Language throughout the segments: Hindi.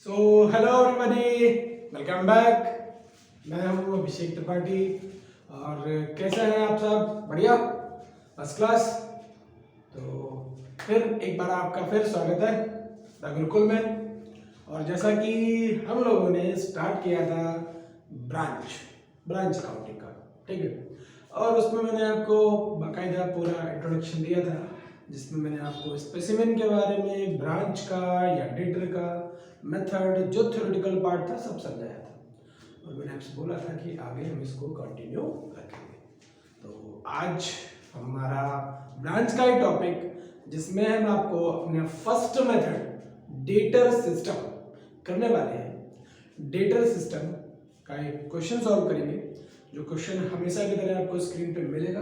So hello everybody, welcome back. मैं हूँ अभिषेक त्रिपाठी और कैसे हैं आप सब? बढ़िया, फर्स्ट क्लास। तो फिर एक बार आपका फिर स्वागत है द गुरुकुल में। और जैसा कि हम लोगों ने स्टार्ट किया था ब्रांच अकाउंटिंग का, ठीक है। और उसमें मैंने आपको बाकायदा पूरा इंट्रोडक्शन दिया था, जिसमें मैंने आपको स्पेसिमेन के बारे में, ब्रांच का या डेटर का मेथड, जो थ्योरेटिकल पार्ट था सब समझाया था। और मैंने आपसे बोला था कि आगे हम इसको कंटिन्यू रखेंगे। तो आज हमारा ब्रांच का ही टॉपिक, जिसमें हम आपको अपने फर्स्ट मेथड डेटर सिस्टम करने वाले हैं। डेटर सिस्टम का एक क्वेश्चन सॉल्व करेंगे, जो क्वेश्चन हमेशा की तरह आपको स्क्रीन पे मिलेगा,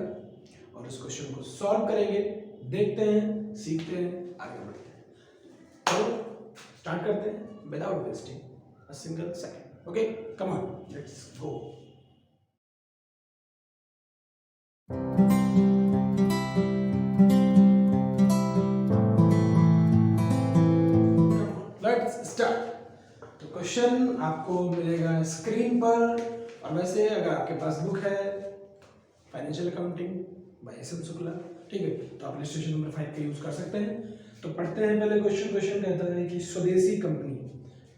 और उस क्वेश्चन को सॉल्व करेंगे, देखते हैं, सीखते हैं, आगे बढ़ते हैं। तो स्टार्ट करते हैं without wasting a single second. Okay, come on, let's go. Let's start. तो क्वेश्चन आपको मिलेगा स्क्रीन पर, और वैसे अगर आपके पास बुक है financial accounting by S M. Shukla, ठीक है, तो आप रजिस्ट्रेशन नंबर 5 का यूज कर सकते हैं। तो पढ़ते हैं पहले क्वेश्चन। क्वेश्चन कहता है कि स्वदेशी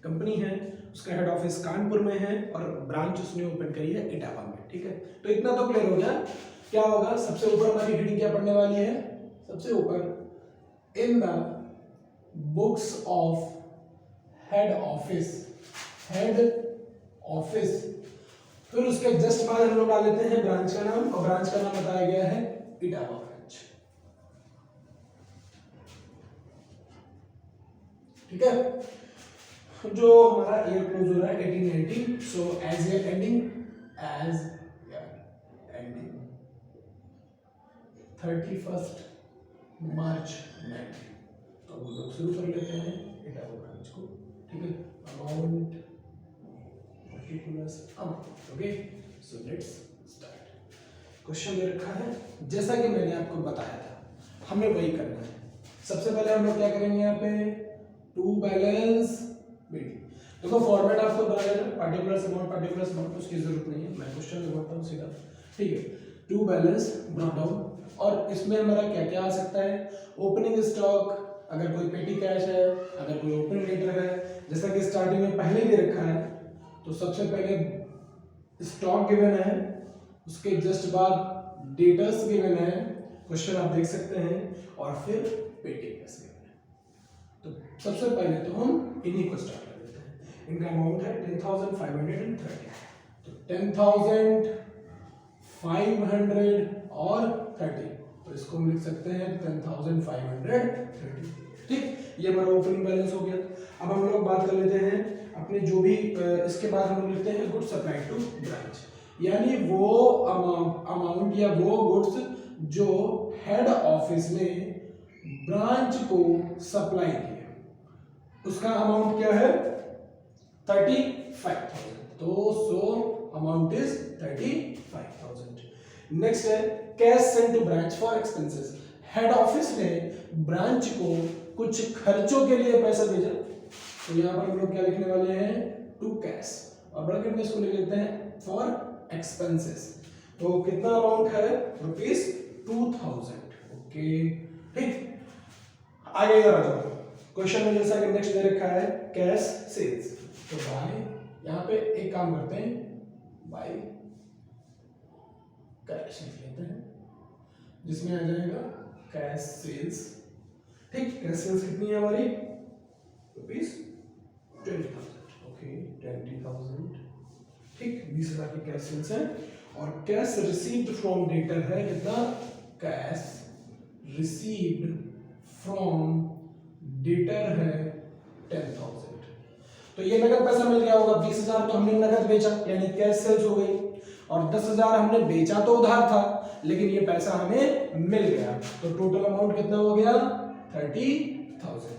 कंपनी है, उसका हेड ऑफिस कानपुर में है और ब्रांच उसने ओपन करी है इटावा में, ठीक है। तो इतना तो क्लियर हो गया। क्या होगा, सबसे ऊपर हमारी हेडिंग क्या पढ़ने वाली है? सबसे ऊपर in the books of head office, फिर उसके जस्ट बाद हम लोग डाल लेते हैं ब्रांच का नाम, और ब्रांच का नाम बताया गया है इटावा ब्रांच, ठीक है। जो हमारा ईयर क्लोज हो रहा है 1890, सो एज ईयर एंडिंग 31 मार्च 90। तो हम लोग शुरू कर लेते हैं इटावा ब्रांच को, ठीक है। Amount particulars amount, okay. So let's start. Question दे रखा है, जैसा कि मैंने आपको बताया था, हमें वही करना है। सबसे पहले हम लोग क्या करेंगे यहाँ पे, टू बैलेंस मीटिंग। देखो फॉर्मेट आपको बता देना, पार्टिकुलर्स अमाउंट, उसकी जरूरत नहीं है, मैं क्वेश्चन लगाता हूँ सीधा, ठीक है। टू बैलेंस ब्रॉट डाउन, और इसमें हमारा क्या क्या आ सकता है? ओपनिंग स्टॉक, अगर कोई पेटी कैश है, अगर कोई ओपनिंग लेटर है, जैसा कि स्टार्टिंग में पहले ही दे रखा है। तो सबसे पहले स्टॉक गिवन है, उसके जस्ट बाद डेटर्स गिवन है, क्वेश्चन आप देख सकते हैं, और फिर पेटी कैश गिवन है। तो सबसे पहले तो हम इन्हीं को स्टार्ट कर देते हैं। इनका अमाउंट है 10,530, तो 10,500 और 30, तो इसको हम लिख सकते हैं 10,530, ठीक। ये हमारा ओपनिंग बैलेंस हो गया। अब हम लोग बात कर लेते हैं अपने जो भी इसके बाद हम लोग लिखते हैं गुड्स सप्लाई टू ब्रांच, यानी वो अमाउंट या वो गुड्स जो हेड ऑफिस ने ब्रांच को सप्लाई किया, उसका अमाउंट क्या है? 35,000। तो सो अमाउंट इज 35,000। नेक्स्ट है cash sent to branch for expenses. Head office ने ब्रांच को कुछ खर्चों के लिए पैसा भेजा, तो यहाँ पर हम लोग क्या लिखने वाले हैं? टू कैश, और ब्रैकेट में इसको लिख लेते हैं फॉर एक्सपेंसेस। तो कितना अमाउंट है? ₹2000, ओके, ठीक। आगे इधर आ जाओ। क्वेश्चन में जैसा कि नेक्स्ट दे रखा है कैश सेल्स, तो बाय, यहाँ पे एक काम करते हैं, बाय कैश लिख लेते हैं, जिसमें आ जाएगा कैश सेल्स, ठीक। कैश सेल्स कितनी है हमारी? ₹20,000, ओके, 20,000, ठीक। 20,000 की कैश सेल्स है। और कैश रिसीव्ड फ्रॉम डेटर है कितना? कैश रिसीव्ड फ्रॉम डेटर है 10,000। तो ये नगद पैसा मिल गया होगा। 20,000 तो हमने नगद बेचा, यानी कैश सेल्स हो गई, और 10,000 हमने बेचा तो उधार था, लेकिन ये पैसा हमें मिल गया, तो टोटल अमाउंट कितना हो गया? 30,000।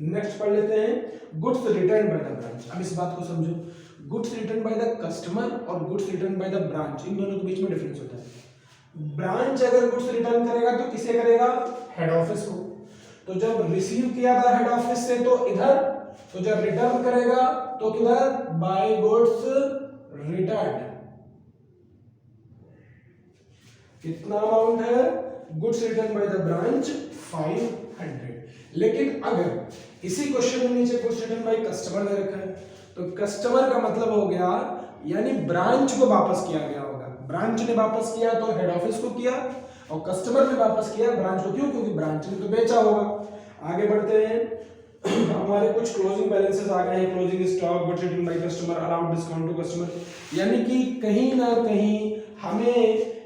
नेक्स्ट पढ़ लेते हैं goods return by the branch. अब इस बात को समझो, goods return by the customer और goods return by the branch, इन दोनों के बीच में डिफरेंस होता है। ब्रांच अगर गुड्स रिटर्न करेगा तो किसे करेगा? हेड ऑफिस को। तो जब रिसीव किया था हेड ऑफिस से, तो इधर तो जब रिटर्न करेगा तो किधर, बाय गुड्स रिटर्न, कितना अमाउंट है, goods return by the branch 500। लेकिन अगर इसी क्वेश्चन में नीचे गुड्स रिटर्न बाय कस्टमर दे रखा है, तो कस्टमर का मतलब हो गया यानी ब्रांच को वापस किया गया होगा। ब्रांच ने वापस किया तो हेड ऑफिस को किया, और कस्टमर ने वापस किया ब्रांच को। क्यों? क्योंकि ब्रांच ने तो बेचा होगा। आगे बढ़ते हैं, हमारे कुछ क्लोजिंग बैलेंसेस आ गए हैं। Closing stock, goods return by customer, allowed discount to customer, यानी कि कहीं ना कहीं हमें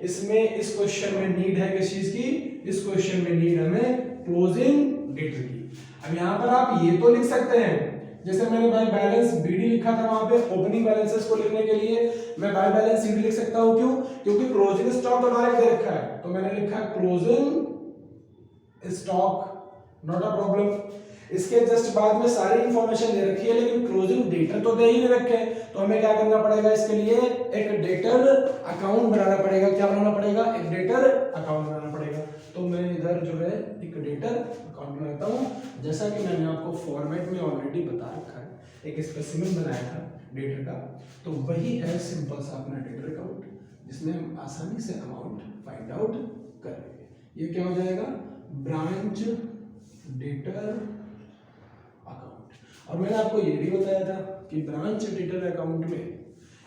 इसमें इस क्वेश्चन में नीड है किस चीज की, इस क्वेश्चन में नीड हमें क्लोजिंग डेटर की। अब यहाँ पर आप ये तो लिख सकते हैं, जैसे मैंने बाय बैलेंस बीडी लिखा था, वहां पे ओपनिंग बैलेंसेस को लिखने के लिए मैं बाय बैलेंस सीडी लिख सकता हूं। क्यों? क्योंकि क्लोजिंग स्टॉक तो डायरेक्ट दे रखा है, तो मैंने लिखा closing stock, not a problem. इसके जस्ट बाद में सारी इंफॉर्मेशन दे रखी है, लेकिन क्लोजिंग डेटर तो दे ही नहीं रखे, तो हमें क्या करना पड़ेगा, इसके लिए एक डेटर अकाउंट बनाना पड़ेगा। क्या बनाना पड़ेगा? एक डेटर अकाउंट बनाना पड़ेगा। तो मैं इधर जो है एक डेटर अकाउंट बनाता हूं, जैसा कि मैंने आपको फॉर्मेट में ऑलरेडी बता रखा है, एक स्पेसिमेन बनाया था डेटर का, तो वही है सिंपल सा अपना डेटर अकाउंट, जिसमें हम आसानी से अमाउंट फाइंड आउट करेंगे। ये क्या हो जाएगा? Branch debtor account. और मैंने आपको ये भी बताया था कि ब्रांच डेटर अकाउंट में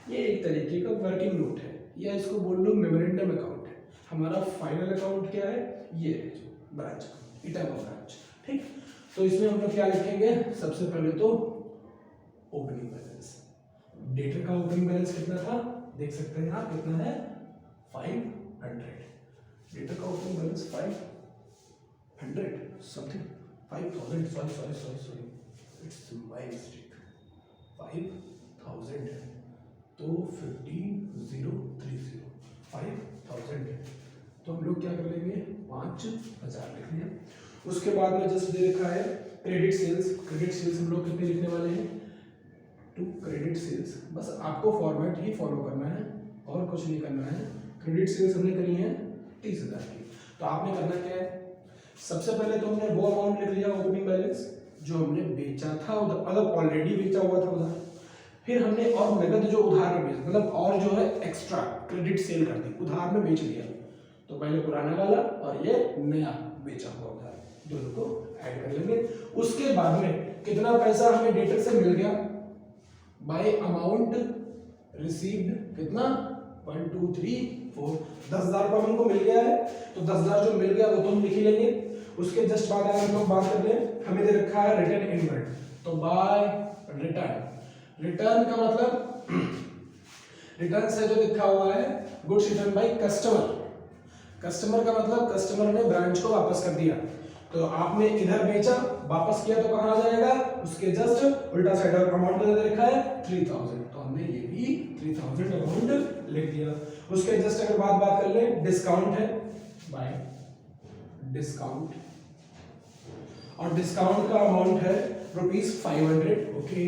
ये एक तरीके का वर्किंग नोट है, या इसको बोल लो मेमोरेंडम अकाउंट है। हमारा फाइनल अकाउंट क्या है? ये है जो ब्रांच अकाउंट, इटा ब्रांच। ठीक, तो इसमें हम लोग क्या लिखेंगे? सबसे पहले तो ओपनिंग बैलेंस। डेटर का ओपनिंग बैलेंस कितना था देख सकते हैं आप, कितना है? 500। डेटर का opening balance 500 something, 5000, sorry it's my mistake, 5000 है, तो 15030 5000 है, तो हम लोग क्या कर लेंगे? 5000 लिख लिया। उसके बाद में जस्ट दे रखा है क्रेडिट सेल्स। क्रेडिट सेल्स हम लोग कितने लिखने वाले हैं? 2 क्रेडिट सेल्स। बस आपको फॉर्मेट ही फॉलो करना है और कुछ नहीं करना है। क्रेडिट सेल्स हमने करी है 30,000 की। तो आपने करना क्या है? सबसे पहले तो हमने वो अमाउंट लिख लिया ओपनिंग बैलेंस जो हमने बेचा था उधर, मतलब ऑलरेडी बेचा हुआ था उधर। फिर हमने और नगद जो उधार में बेचा, मतलब और जो है एक्स्ट्रा क्रेडिट सेल कर दी, उधार में बेच दिया। तो पहले पुराना वाला और ये नया बेचा हुआ उधार, दोनों को ऐड कर लेंगे। उसके बाद में कितना पैसा हमें डेटर से मिल गया? बाय अमाउंट रिसीव्ड कितना? 1 2 3 4, 10,000 रुपये हमको मिल गया है, तो 10,000 जो मिल गया वो तो हम लिख ही लेंगे। उसके जस्ट बाद अगर हम लोग बात कर लें, हमें दे रखा है रिटर्न इनवर्ड, तो बाय रिटर्न। रिटर्न का मतलब रिटर्न से जो लिखा हुआ है goods return by customer. Customer का मतलब कस्टमर ने ब्रांच को वापस कर दिया, तो आपने इधर बेचा वापस किया तो कहां आ जाएगा? उसके जस्ट उल्टा साइड और अमाउंट दे रखा है 3000, तो हमने ये भी 3000 अमाउंट लिख दिया। उसके जस्ट अगर बात कर ले, डिस्काउंट है बाय डिस्काउंट, और डिस्काउंट का अमाउंट है ₹500। ओके,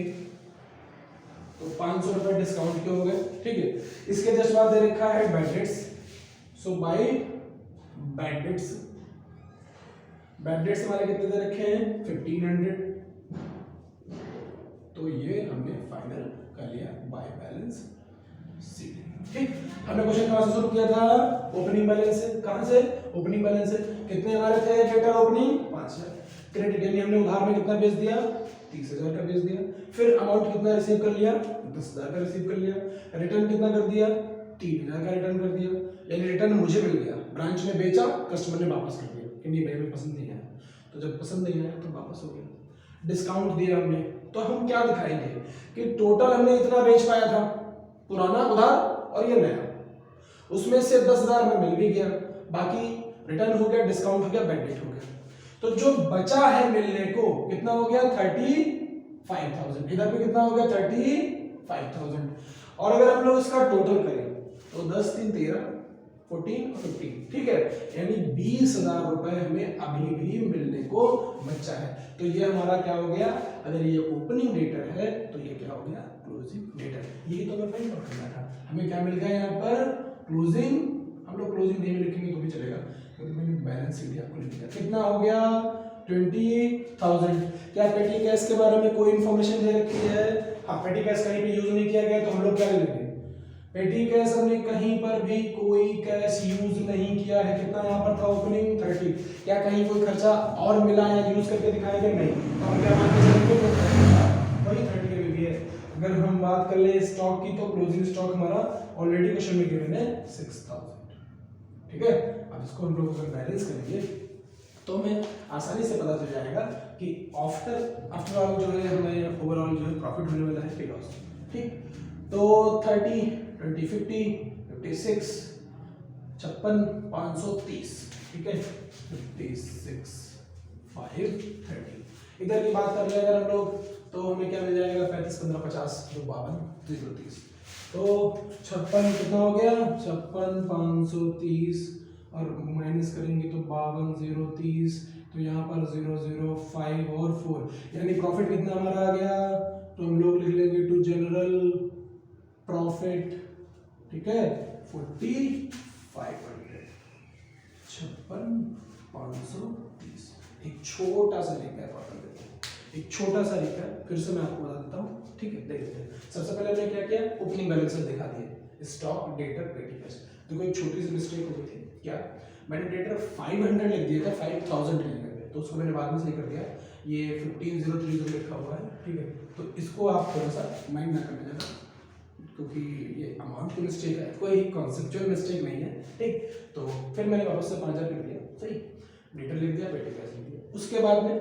तो 500 रुपए डिस्काउंट के हो गए। ठीक है, इसके जस्ट बाद दे रखा है bad debts, so by bad debts. Bad debts हमारे कितने दे रखे हैं? 1500, तो ये हमने फाइनल कर लिया बाय बैलेंस शीट। ठीक, हमने क्वेश्चन कहां से शुरू किया था? ओपनिंग बैलेंस से। कहां से? ओपनिंग बैलेंस से। कितने हमारे थे डेटा ओपनिंग? 5000। क्रेडिट यानी हमने उधार में कितना बेच दिया? 30,000 का बेच दिया। फिर अमाउंट कितना रिसीव कर लिया? 10,000 का रिसीव कर लिया। रिटर्न कितना कर दिया? 3,000 का रिटर्न कर दिया, यानी रिटर्न मुझे मिल गया, ब्रांच ने बेचा, कस्टमर ने वापस कर दिया कि नहीं भाई हमें पसंद नहीं आया, तो जब पसंद नहीं आया तो वापस हो गया। डिस्काउंट दिया हमने, तो हम क्या दिखाएंगे कि टोटल हमने इतना बेच पाया था, पुराना उधार और ये नया, उसमें से 10,000 में मिल भी गया, बाकी रिटर्न हो गया, डिस्काउंट हो गया, बैड डेट हो गया। तो जो बचा है मिलने को कितना हो गया? 35,000। इधर पे कितना हो गया? 35,000। और अगर हम लोग इसका टोटल करें तो 10 3 13 14 और 15, ठीक है, यानी 20,000 रुपए हमें अभी भी मिलने को बचा है। तो ये हमारा क्या हो गया? अगर ये ओपनिंग डेटर है तो ये क्या हो गया? Closing debtor. यही तो हमें फाइंड आउट करना था। हमें क्या मिल गया यहाँ पर? क्लोजिंग। हम लोग क्लोजिंग नहीं लिखेंगे तो भी चलेगा, क्योंकि मैंने बैलेंस शीट आपको लिख दिया। कितना हो गया? 20,000। क्या पेटी कैश के बारे में कोई इन्फॉर्मेशन दे रखी है? हाँ, पेटी कैश कहीं पे यूज नहीं किया गया तो हम लोग क्या लेंगे? पेटी कैश हमने कहीं पर भी कोई कैश यूज नहीं किया है। कितना यहाँ पर था ओपनिंग? 30। क्या कहीं कोई खर्चा और मिला या यूज करके दिखाया गया? नहीं। तो हम क्या मान के चलेंगे? वही 30 का भी है। अगर हम बात कर ले स्टॉक की तो क्लोजिंग स्टॉक हमारा ऑलरेडी क्वेश्चन में गिवन है 6000। ठीक है, अब इसको हम लोग अगर बैलेंस करेंगे तो हमें आसानी से पता चल जाएगा कि आफ्टर ऑल जो है हमें ओवरऑल जो है प्रॉफिट होने वाला है कि लॉस। ठीक, तो 30, 20, 50, 56, 56, 530। ठीक है, 56, 530। इधर की बात कर ले अगर हम लोग तो हमें क्या मिल जाएगा? 35, 15, 50, 52, 030। तो 56 कितना हो गया? 56, 530 और माइनस करेंगे तो 52, 030। तो यहाँ पर 0, 0, 5 और 4, यानी प्रॉफिट कितना हमारा आ गया? तो हम लोग लिख लेंगे टू जनरल प्रॉफिट। ठीक है, 4500, 56, 530। एक छोटा सा रिकैप आपको देता हूँ, एक छोटा सा रिकैप फिर से मैं आपको बता देता हूँ। ठीक है, देखते हैं। सबसे पहले हमने क्या किया? ओपनिंग बैलेंसेस दिखा दिए, स्टॉक, डेटर, पेटी कैश। देखो एक छोटी सी मिस्टेक हो गई थी। क्या? मैंने डेटर 500 लिख दिया था, 5000 लिख दिया, तो उसको मैंने बाद में सही कर दिया। ये 15030 लिखा हुआ है। ठीक है, तो इसको आप थोड़ा सा माइंड ना करने जाना, क्योंकि ये अमाउंट की मिस्टेक है, कोई कॉन्सेप्चुअल मिस्टेक नहीं है। ठीक, तो फिर मैंने वापस से 5000 लिख दिया, सही, डेटर लिख दिया, पेटी कैश लिख दिया। उसके बाद में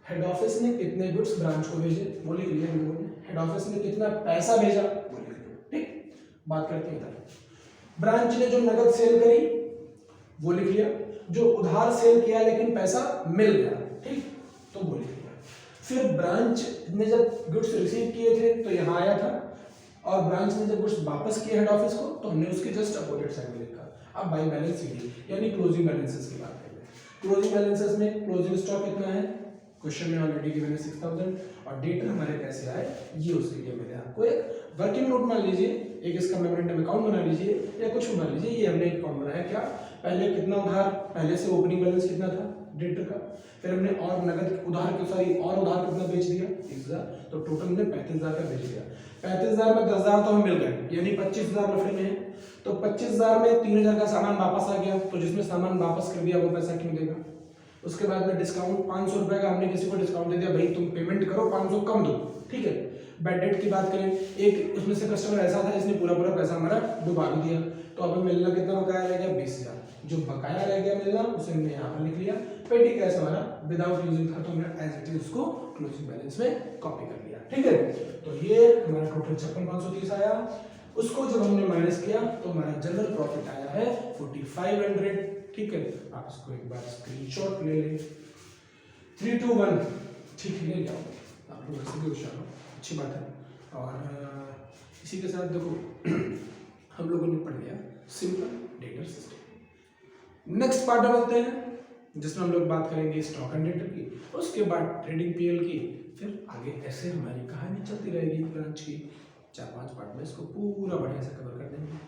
हेड ऑफिस ने कितने गुड्स ब्रांच को भेजे वो लिख लिया हम लोगों ने। हेड ऑफिस ने कितना पैसा भेजा वो लिख लिया। ठीक, बात करते हैं इधर। ब्रांच ने जो नगद सेल करी वो लिख लिया, जो उधार सेल किया लेकिन पैसा मिल गया, ठीक, तो वो लिख लिया। फिर ब्रांच ने जब गुड्स रिसीव किए थे तो यहाँ आया था, और ब्रांच ने जब गुड्स वापस किए हेड ऑफिस को तो हमने उसके जस्ट अपोजिट साइड में लिखा। अब बाई बैलेंस शीट यानी क्लोजिंग बैलेंसेस की बात करें। क्लोजिंग बैलेंसेस में क्लोजिंग स्टॉक कितना है? क्वेश्चन में ऑलरेडी गिवन है 6000, और डेटर हमारे कैसे आए ये उसके लिए मैंने आपको एक वर्किंग नोट मान लीजिए, एक इसका मेमोरेंडम अकाउंट बना लीजिए या कुछ भी मान लीजिए। ये हमने एक अकाउंट बनाया। क्या? पहले कितना उधार, पहले से ओपनिंग बैलेंस कितना था डेटर का, फिर हमने और नगद उधार के सॉरी और उधार कितना बेच दिया? 30000, तो टोटल हमने 35000 का बेच दिया। 35000 में 10000 तो हमें मिल गए, यानी 25000 लफड़े में है। तो 25000 में 3000 का सामान वापस आ गया, तो जिसने सामान वापस कर दिया वो पैसा क्यों देगा? उसके बाद में डिस्काउंट 500 रुपए का हमने किसी को डिस्काउंट दे दिया, भाई तुम पेमेंट करो 500 कम दो। ठीक है, बैड डेट की बात करें, एक उसमें से कस्टमर ऐसा था जिसने पूरा पैसा हमारा डुबा भी दिया, तो अब मिलना कितना बकाया रह गया? 20000। जो बकाया रह गया मिलना उसे हमने यहाँ पर लिख लिया। पेटी कैश हमारा विदाउट यूजिंग था, तो हमने एज इट इज उसको क्लोजिंग बैलेंस में कॉपी कर लिया। ठीक है, तो ये हमारा टोटल 56,530 आया। उसको जब हमने माइनस किया तो हमारा जनरल प्रॉफिट आया है 4500। ठीक है, आप इसको एक बार स्क्रीनशॉट ले लें। 3, 2, 1, ठीक है, ले जाओ, आप लोग वैसे भी होशियार हो, अच्छी बात है। और इसी के साथ देखो हम लोगों ने पढ़ लिया simple debtor system. Next part में आते हैं जिसमें हम लोग बात करेंगे स्टॉक एंड डेटर की, उसके बाद ट्रेडिंग पीएल की, फिर आगे ऐसे हमारी कहानी चलती रहेगी ब्रांच की। 4-5 पार्ट में इसको पूरा बढ़िया से कवर कर देंगे।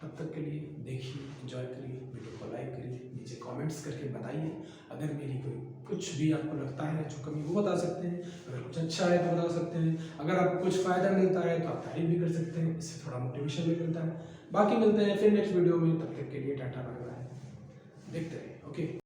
तब तक के लिए देखिए, एंजॉय करिए, वीडियो को लाइक करिए, नीचे कमेंट्स करके बताइए अगर मेरी कोई कुछ भी आपको लगता है जो कमी वो बता सकते हैं, अगर कुछ अच्छा है तो बता सकते हैं, अगर आपको कुछ फ़ायदा मिलता है तो आप तारीफ भी कर सकते हैं, इससे थोड़ा मोटिवेशन भी मिलता है। बाकी मिलते हैं फिर नेक्स्ट वीडियो में, तब तक के लिए टाटा बाय बाय, देखते रहिए। ओके।